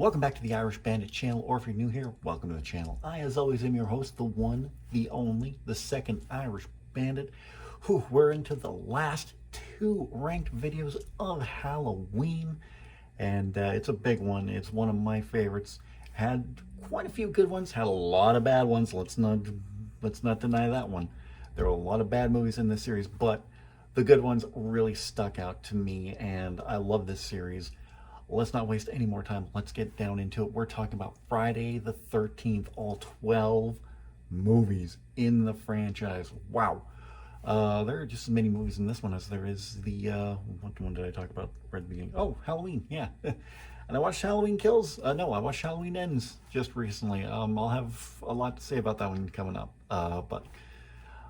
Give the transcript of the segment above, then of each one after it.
Welcome back to the Irish Bandit channel, or if you're new here, welcome to the channel. I, as always, am your host, the one, the only, the second Irish Bandit. We're into the last two ranked videos of Halloween, and it's a big one. It's one of my favorites. Had quite a few good ones, had a lot of bad ones. Let's not deny that one. There were a lot of bad movies in this series, but the good ones really stuck out to me, and I love this series. Let's not waste any more time. Let's get down into it. We're talking about Friday the 13th, all 12 movies in the franchise. Wow. There are just as many movies in this one as there is the, what one did I talk about right at the beginning? Oh, Halloween, yeah. And I watched Halloween Kills. No, I watched Halloween Ends just recently. I'll have a lot to say about that one coming up. But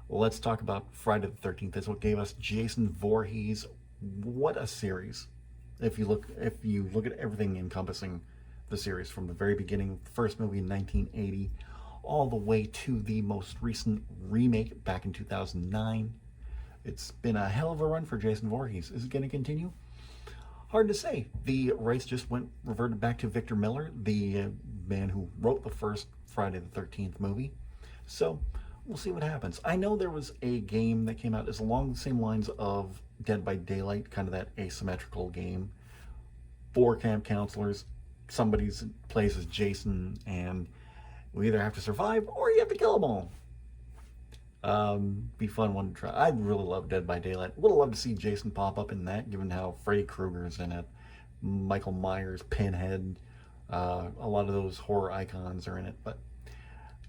let's talk about Friday the 13th. That's what gave us Jason Voorhees. What a series. If you look at everything encompassing the series from the very beginning, the first movie in 1980, all the way to the most recent remake back in 2009, it's been a hell of a run for Jason Voorhees. Is it going to continue? Hard to say. The rights just reverted back to Victor Miller, the man who wrote the first Friday the 13th movie. So we'll see what happens. I know there was a game that came out that's along the same lines of Dead by Daylight, kind of that asymmetrical game. 4 camp counselors, somebody plays as Jason, and we either have to survive or you have to kill them all. Be fun one to try. I'd really love Dead by Daylight. Would have loved to see Jason pop up in that, given how Freddy Krueger's in it, Michael Myers, Pinhead, a lot of those horror icons are in it, but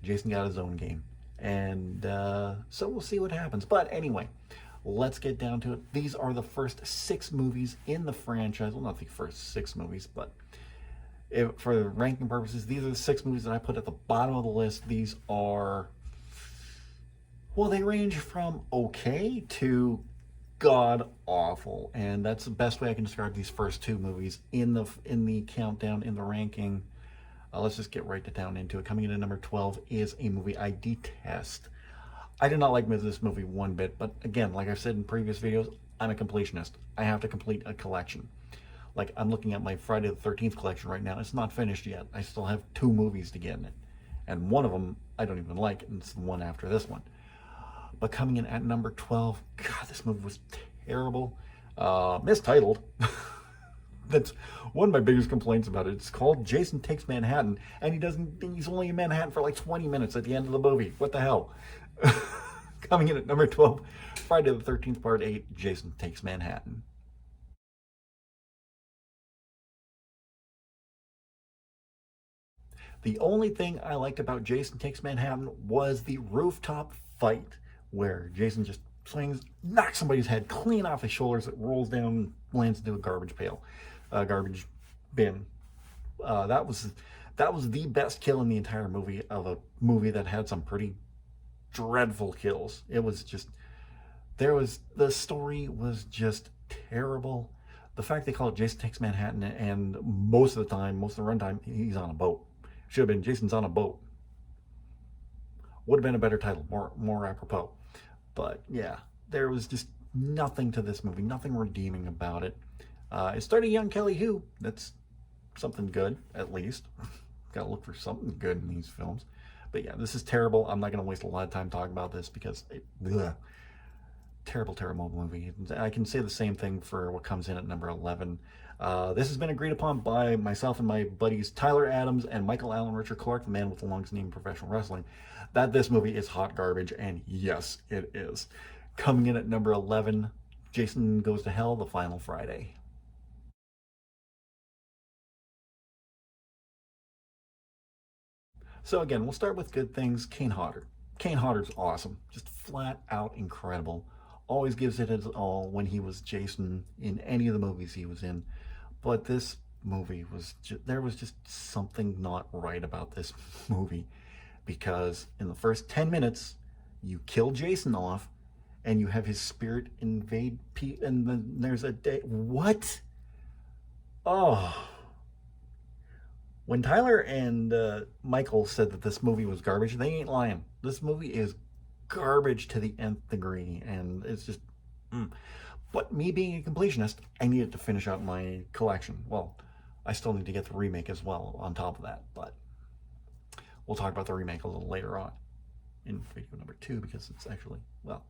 Jason got his own game. And so we'll see what happens. But anyway, let's get down to it. These are the first 6 movies in the franchise. Well, not the first 6 movies, but for ranking purposes, these are the 6 movies that I put at the bottom of the list. These are, well, they range from okay to god awful, and that's the best way I can describe these first 2 movies in the countdown, in the ranking. Let's just get right down into it. Coming in at number 12 is a movie I detest. I did not like this movie one bit, but again, like I've said in previous videos, I'm a completionist. I have to complete a collection. Like, I'm looking at my Friday the 13th collection right now. It's not finished yet. I still have 2 movies to get in it. And one of them I don't even like, and it's the one after this one. But coming in at number 12, God, this movie was terrible. Mistitled. That's one of my biggest complaints about it. It's called Jason Takes Manhattan, and he's only in Manhattan for like 20 minutes at the end of the movie. What the hell? Coming in at number 12, Friday the 13th, Part 8, Jason Takes Manhattan. The only thing I liked about Jason Takes Manhattan was the rooftop fight, where Jason just swings, knocks somebody's head clean off his shoulders, it rolls down, lands into a garbage bin. That was the best kill in the entire movie, of a movie that had some pretty dreadful kills. It was just, the story was just terrible. The fact they call it Jason Takes Manhattan, and most of the runtime, he's on a boat. Should have been Jason's on a boat. Would have been a better title, more apropos. But yeah, there was just nothing to this movie, nothing redeeming about it. It started young Kelly Hu. That's something good, at least. Gotta look for something good in these films. But yeah, this is terrible. I'm not going to waste a lot of time talking about this because terrible, terrible movie. I can say the same thing for what comes in at number 11. This has been agreed upon by myself and my buddies Tyler Adams and Michael Allen Richard Clark, the man with the longest name in professional wrestling, that this movie is hot garbage, and yes, it is. Coming in at number 11, Jason Goes to Hell, The Final Friday. So again, we'll start with good things. Kane Hodder. Kane Hodder's awesome. Just flat out incredible. Always gives it his all when he was Jason in any of the movies he was in. But this movie was there was just something not right about this movie, because in the first 10 minutes, you kill Jason off and you have his spirit invade and then there's a day. What? Oh. When Tyler and Michael said that this movie was garbage, they ain't lying. This movie is garbage to the nth degree, and it's just... But me being a completionist, I needed to finish out my collection. Well, I still need to get the remake as well on top of that, but we'll talk about the remake a little later on in video number 2, because it's actually, well,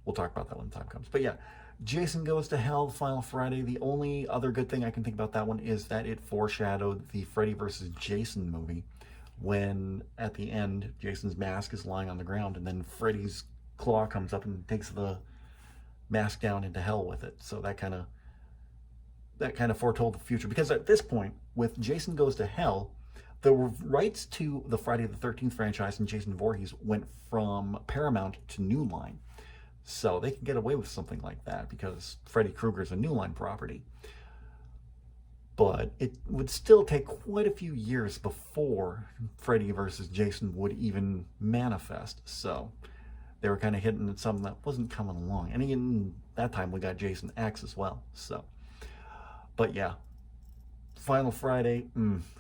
we'll talk about that when the time comes. But yeah, Jason Goes to Hell, Final Friday. The only other good thing I can think about that one is that it foreshadowed the Freddy vs. Jason movie, when at the end, Jason's mask is lying on the ground, and then Freddy's claw comes up and takes the mask down into hell with it. So that kind of foretold the future, because at this point, with Jason Goes to Hell, the rights to the Friday the 13th franchise and Jason Voorhees went from Paramount to New Line. So they can get away with something like that because Freddy Krueger is a New Line property. But it would still take quite a few years before Freddy versus Jason would even manifest. So they were kind of hitting at something that wasn't coming along. And even that time we got Jason X as well. So, but yeah, Final Friday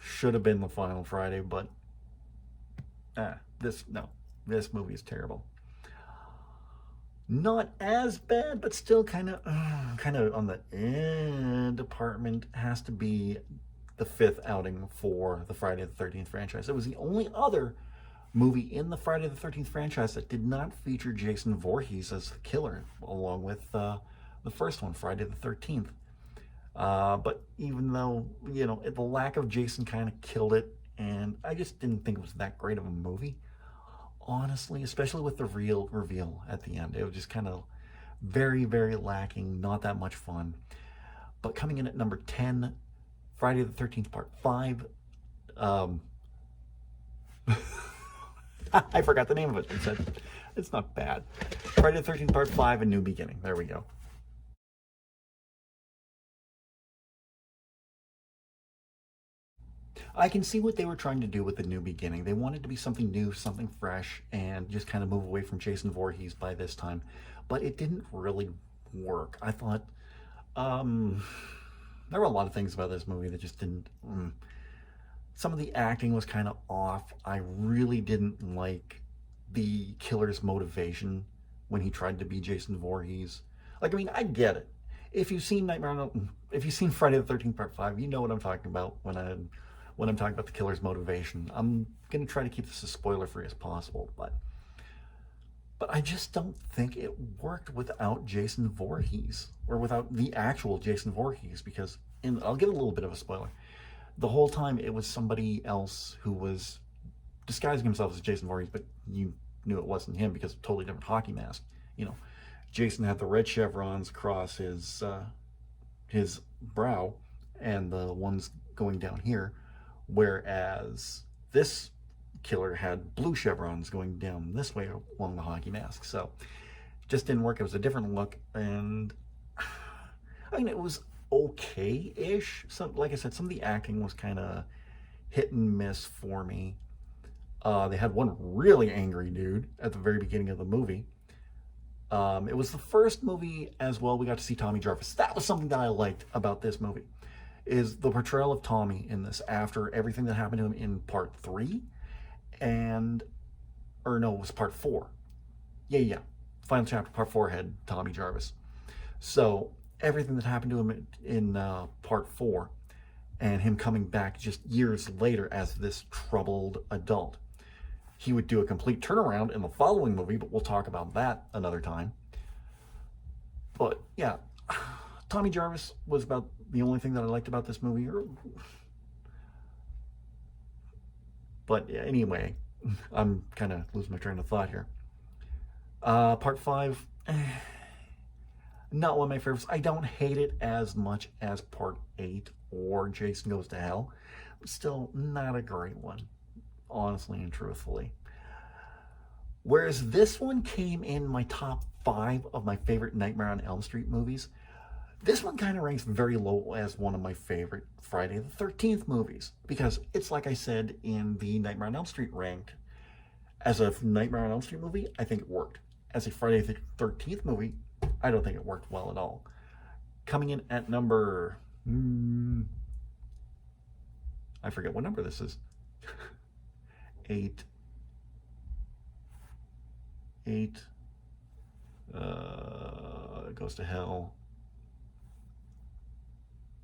should have been the Final Friday, but this movie is terrible. Not as bad, but still kind of on the department. Has to be the 5th outing for the Friday the 13th franchise. It was the only other movie in the Friday the 13th franchise that did not feature Jason Voorhees as the killer, along with the first one, Friday the 13th. But even though, you know, the lack of Jason kind of killed it, and I just didn't think it was that great of a movie, honestly, especially with the real reveal at the end. It was just kind of very, very lacking, not that much fun. But coming in at number 10, Friday the 13th Part 5. I forgot the name of it. It's not bad. Friday the 13th Part 5, A New Beginning. There we go. I can see what they were trying to do with The New Beginning. They wanted to be something new, something fresh, and just kind of move away from Jason Voorhees by this time. But it didn't really work. I thought there were a lot of things about this movie that just didn't... Some of the acting was kind of off. I really didn't like the killer's motivation when he tried to be Jason Voorhees. Like, I mean, I get it. If you've seen if you've seen Friday the 13th Part 5, you know what I'm talking about when I'm talking about the killer's motivation. I'm going to try to keep this as spoiler-free as possible, but I just don't think it worked without Jason Voorhees, or without the actual Jason Voorhees, because, and I'll give a little bit of a spoiler, the whole time it was somebody else who was disguising himself as Jason Voorhees, but you knew it wasn't him because of a totally different hockey mask. You know, Jason had the red chevrons across his brow, and the ones going down here, whereas this killer had blue chevrons going down this way along the hockey mask. So it just didn't work. It was a different look, and I mean, it was okay-ish. So, like I said, some of the acting was kind of hit and miss for me. They had one really angry dude at the very beginning of the movie. It was the first movie as well we got to see Tommy Jarvis. That was something that I liked about this movie, is the portrayal of Tommy in this after everything that happened to him in Part 3, or no, it was Part 4. Yeah. Final chapter, Part 4 had Tommy Jarvis. So everything that happened to him in Part 4, and him coming back just years later as this troubled adult. He would do a complete turnaround in the following movie, but we'll talk about that another time. But yeah, Tommy Jarvis was about the only thing that I liked about this movie. But yeah, anyway, I'm kind of losing my train of thought here. Part 5, not one of my favorites. I don't hate it as much as Part 8 or Jason Goes to Hell, but still not a great one, honestly and truthfully. Whereas this one came in my top 5 of my favorite Nightmare on Elm Street movies, this one kind of ranks very low as one of my favorite Friday the 13th movies, because it's like I said in the Nightmare on Elm Street ranked. As a Nightmare on Elm Street movie, I think it worked. As a Friday the 13th movie, I don't think it worked well at all. Coming in at number... I forget what number this is. 8. Goes to Hell.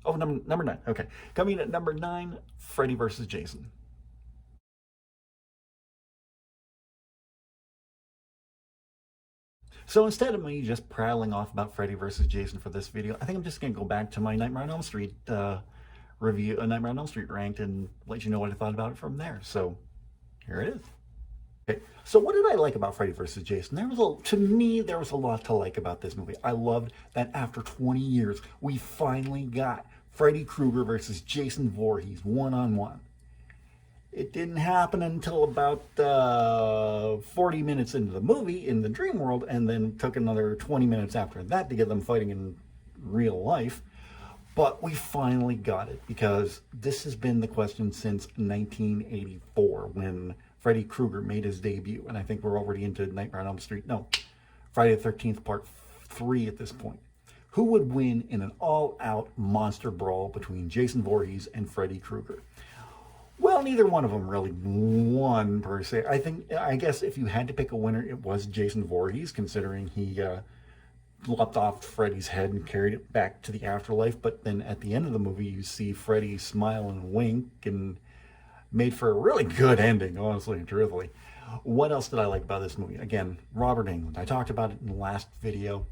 Oh, number nine. Okay. Coming in at number nine, Freddy versus Jason. So instead of me just prattling off about Freddy versus Jason for this video, I think I'm just going to go back to my Nightmare on Elm Street review, Nightmare on Elm Street ranked, and let you know what I thought about it from there. So here it is. Okay, so what did I like about Freddy vs. Jason? To me, there was a lot to like about this movie. I loved that after 20 years, we finally got Freddy Krueger versus Jason Voorhees one-on-one. It didn't happen until about 40 minutes into the movie in the dream world, and then took another 20 minutes after that to get them fighting in real life. But we finally got it, because this has been the question since 1984 when Freddy Krueger made his debut. And I think we're already into Nightmare on Elm Street. No, Friday the 13th Part 3 at this point. Who would win in an all-out monster brawl between Jason Voorhees and Freddy Krueger? Well, neither one of them really won, per se. I guess if you had to pick a winner, it was Jason Voorhees, considering he lopped off Freddy's head and carried it back to the afterlife. But then at the end of the movie, you see Freddy smile and wink, and made for a really good ending, honestly and truthfully. What else did I like about this movie? Again, Robert Englund. I talked about it in the last video.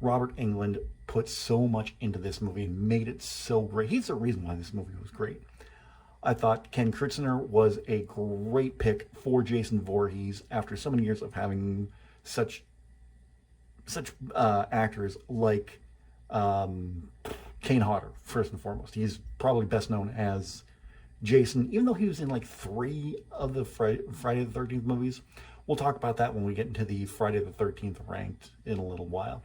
Robert Englund put so much into this movie and made it so great. He's the reason why this movie was great. I thought Ken Kritzner was a great pick for Jason Voorhees after so many years of having such actors like Kane Hodder, first and foremost. He's probably best known as Jason, even though he was in like 3 of the Friday the 13th movies. We'll talk about that when we get into the Friday the 13th ranked in a little while.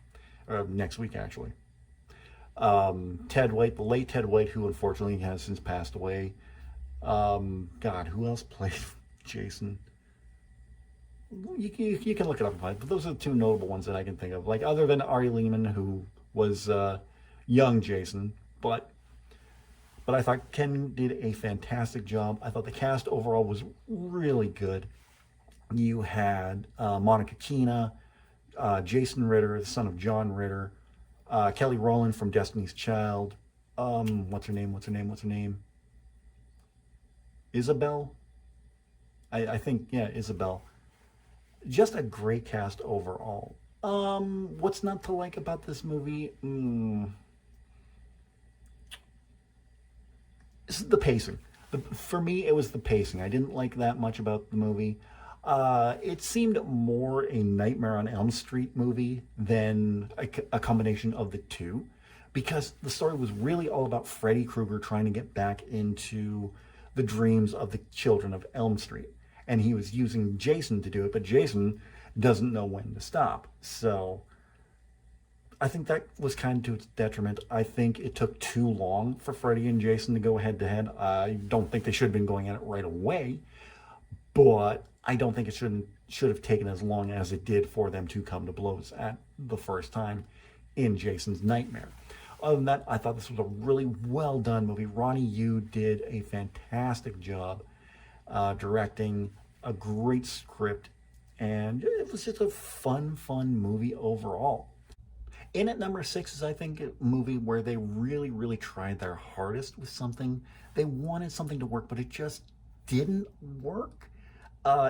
Next week, actually. Ted White, the late Ted White, who unfortunately has since passed away. God, who else played Jason? You can look it up and find, but those are the 2 notable ones that I can think of. Like, other than Ari Lehman, who was young Jason, but I thought Ken did a fantastic job. I thought the cast overall was really good. You had Monica Keena, Jason Ritter, the son of John Ritter, Kelly Rowland from Destiny's Child. What's her name? Isabel? I think, yeah, Isabel. Just a great cast overall. What's not to like about this movie? The pacing. For me, it was the pacing. I didn't like that much about the movie. It seemed more a Nightmare on Elm Street movie than a combination of the two, because the story was really all about Freddy Krueger trying to get back into the dreams of the children of Elm Street. And he was using Jason to do it, but Jason doesn't know when to stop. So I think that was kind of to its detriment. I think it took too long for Freddy and Jason to go head to head. I don't think they should have been going at it right away, but I don't think it should have taken as long as it did for them to come to blows at the first time in Jason's Nightmare. Other than that, I thought this was a really well done movie. Ronnie Yu did a fantastic job directing, a great script, and it was just a fun movie overall. In at number 6 is, I think, a movie where they really tried their hardest with something. They wanted something to work, but it just didn't work.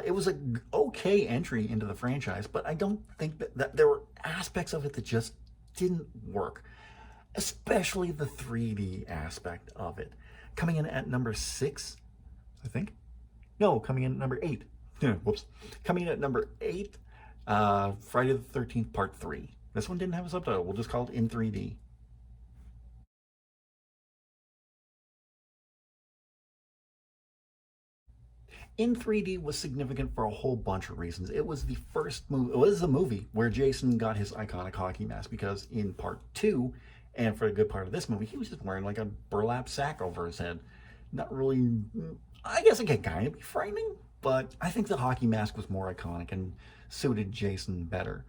It was a okay entry into the franchise, but I don't think that there were aspects of it that just didn't work, especially the 3D aspect of it. Coming in at number 6, I think. No, coming in at number 8. Whoops. Coming in at number 8, Friday the 13th Part 3. This one didn't have a subtitle. We'll just call it In 3D. In 3D was significant for a whole bunch of reasons. It was the first movie, it was a movie where Jason got his iconic hockey mask, because in Part 2, and for a good part of this movie, he was just wearing like a burlap sack over his head. Not really, I guess it could kind of be frightening, but I think the hockey mask was more iconic and suited Jason better.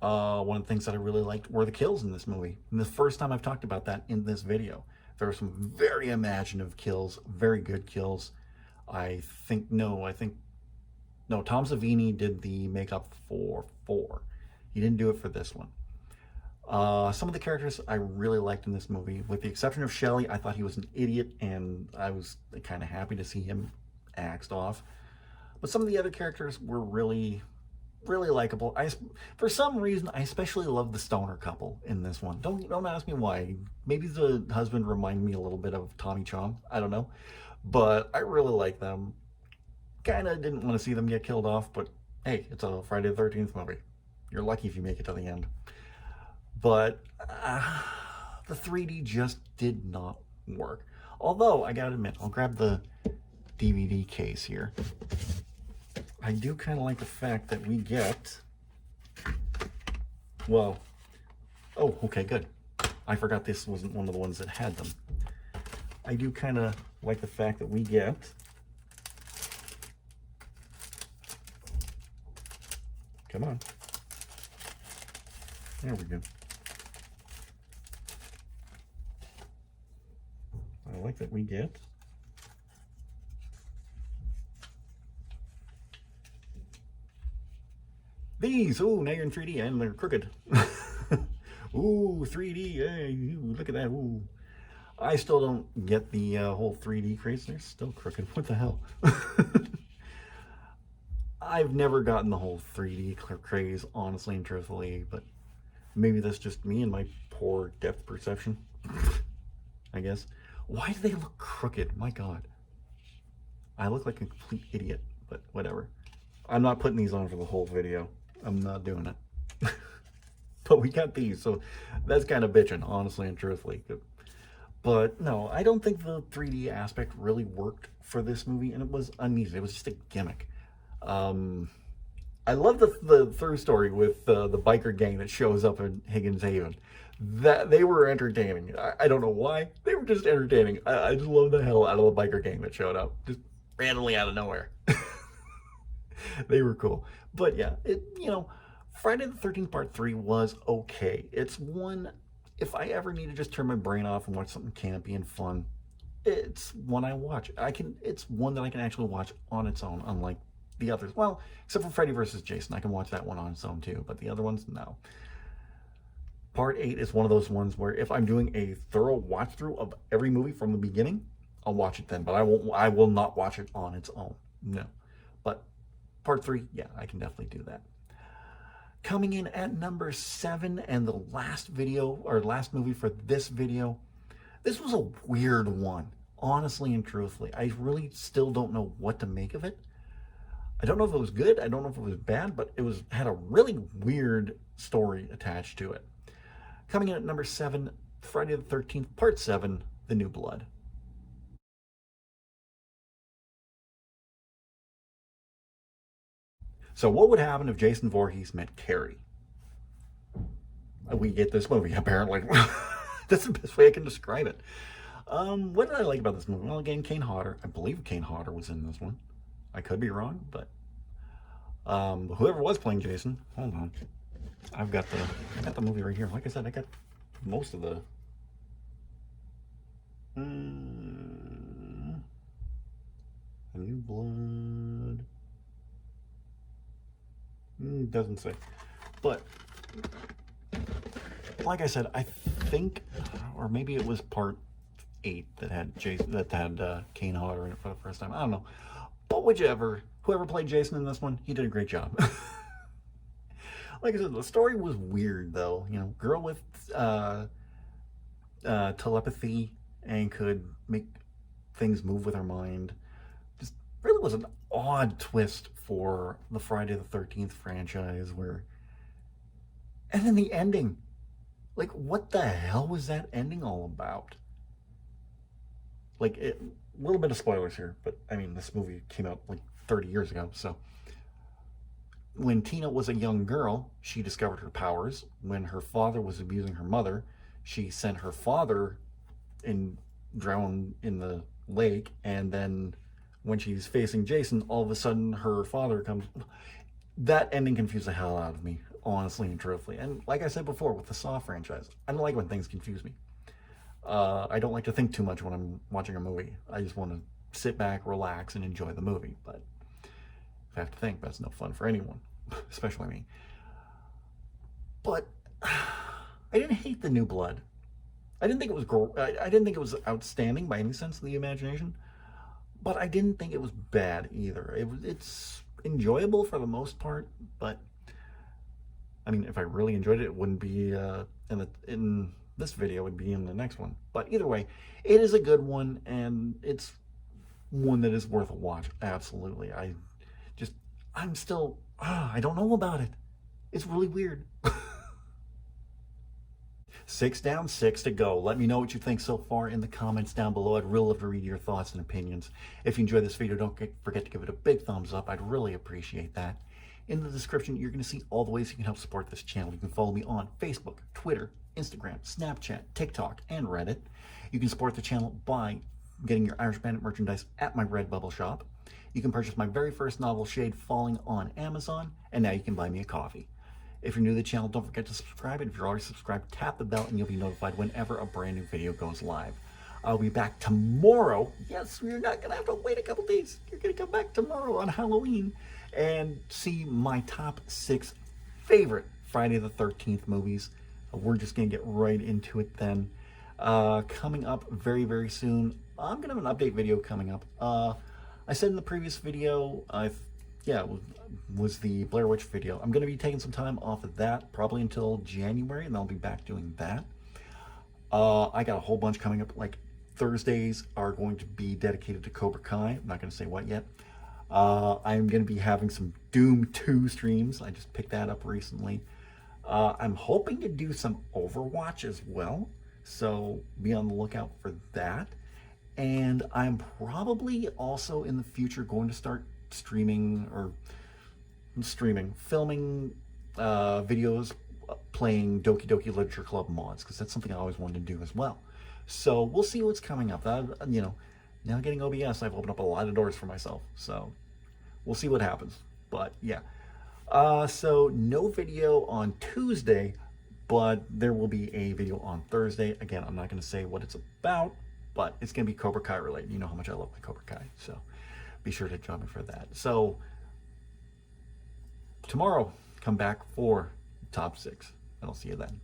One of the things that I really liked were the kills in this movie. And the first time I've talked about that in this video. There were some very imaginative kills, very good kills. I think Tom Savini did the makeup for 4. He didn't do it for this one. Some of the characters I really liked in this movie, with the exception of Shelley. I thought he was an idiot, and I was kind of happy to see him axed off. But some of the other characters were really, really likable. For some reason, I especially love the stoner couple in this one. Don't ask me why. Maybe the husband reminded me a little bit of Tommy Chong. I don't know, but I really like them. Kind of didn't want to see them get killed off, but hey, it's a Friday the 13th movie. You're lucky if you make it to the end. But the 3D just did not work. Although, I gotta admit, I'll grab the DVD case here. I do kind of like the fact that we get, well, oh, okay, good. I forgot this wasn't one of the ones that had them. I do kind of like the fact that we get come on. There we go. I like that we get these. Oh, now you're in 3D and they're crooked. Ooh, 3D. Hey, look at that. Ooh. I still don't get the whole 3D craze. They're still crooked. What the hell? I've never gotten the whole 3D craze, honestly and truthfully, but maybe that's just me and my poor depth perception, I guess. Why do they look crooked? My God. I look like a complete idiot, but whatever. I'm not putting these on for the whole video. I'm not doing it. But we got these, so that's kind of bitching, honestly and truthfully. But no, I don't think the 3D aspect really worked for this movie, and it was unneeded. It was just a gimmick. I love the through story with the biker gang that shows up in Higgins Haven. That they were entertaining. I don't know why. They were just entertaining. I just love the hell out of the biker gang that showed up, just randomly out of nowhere. They were cool. But yeah, Friday the 13th Part 3 was okay. It's one, if I ever need to just turn my brain off and watch something campy and fun, it's one I watch. It's one that I can actually watch on its own, unlike the others. Well, except for Freddy vs. Jason. I can watch that one on its own too, but the other ones, no. Part 8 is one of those ones where if I'm doing a thorough watch through of every movie from the beginning, I'll watch it then, but I will not watch it on its own. No. But Part 3, yeah, I can definitely do that. Coming in at number 7, and the last video, or last movie for this video, this was a weird one, honestly and truthfully. I really still don't know what to make of it. I don't know if it was good, I don't know if it was bad, but it had a really weird story attached to it. Coming in at number 7, Friday the 13th, Part 7, The New Blood. So what would happen if Jason Voorhees met Carrie? We get this movie, apparently. That's the best way I can describe it. What did I like about this movie? Well, again, Kane Hodder. I believe Kane Hodder was in this one. I could be wrong, but whoever was playing Jason, hold on. I got the movie right here. Like I said, I got most of the A New Blood. Doesn't say. But like I said, I think, or maybe it was Part 8 that had Kane Hodder in it for the first time. I don't know. But whichever, whoever played Jason in this one, he did a great job. Like I said, the story was weird, though. Girl with telepathy and could make things move with her mind. Just really was an odd twist for the Friday the 13th franchise, and then the ending. Like, what the hell was that ending all about? Like, a little bit of spoilers here, but I mean, this movie came out like 30 years ago, so. When Tina was a young girl, she discovered her powers. When her father was abusing her mother, she sent her father drown in the lake, and then when she's facing Jason, all of a sudden her father comes. That ending confused the hell out of me, honestly and truthfully. And like I said before, with the Saw franchise, I don't like when things confuse me. I don't like to think too much when I'm watching a movie. I just want to sit back, relax, and enjoy the movie. But if I have to think, that's no fun for anyone, especially me. But I didn't hate The New Blood. I didn't think it was I didn't think it was outstanding by any sense of the imagination, but I didn't think it was bad either. It's enjoyable for the most part, but I mean, if I really enjoyed it, it wouldn't be in this video, it would be in the next one. But either way, it is a good one, and it's one that is worth a watch. Absolutely. I'm still, I don't know about it. It's really weird. 6 down, 6 to go. Let me know what you think so far in the comments down below. I'd really love to read your thoughts and opinions. If you enjoyed this video, don't forget to give it a big thumbs up. I'd really appreciate that. In the description, you're going to see all the ways you can help support this channel. You can follow me on Facebook, Twitter, Instagram, Snapchat, TikTok, and Reddit. You can support the channel by getting your Irish Bandit merchandise at my Redbubble shop. You can purchase my very first novel, Shade Falling, on Amazon, and now you can buy me a coffee. If you're new to the channel, don't forget to subscribe, and if you're already subscribed, tap the bell and you'll be notified whenever a brand new video goes live. I'll be back tomorrow. Yes, you're not going to have to wait a couple days. You're going to come back tomorrow on Halloween and see my top 6 favorite Friday the 13th movies. We're just going to get right into it then. Coming up very, very soon, I'm going to have an update video coming up. I said in the previous video, was the Blair Witch video. I'm going to be taking some time off of that, probably until January, and I'll be back doing that. I got a whole bunch coming up. Like Thursdays are going to be dedicated to Cobra Kai. I'm not going to say what yet. I'm going to be having some Doom 2 streams. I just picked that up recently. I'm hoping to do some Overwatch as well, so be on the lookout for that. And I'm probably also in the future going to start filming videos playing Doki Doki Literature Club mods, because that's something I always wanted to do as well. So we'll see what's coming up. Now getting OBS, I've opened up a lot of doors for myself. So we'll see what happens. But yeah. So no video on Tuesday, but there will be a video on Thursday. Again, I'm not going to say what it's about, but it's going to be Cobra Kai related. You know how much I love my Cobra Kai, so be sure to join me for that. So tomorrow, come back for top 6, and I'll see you then.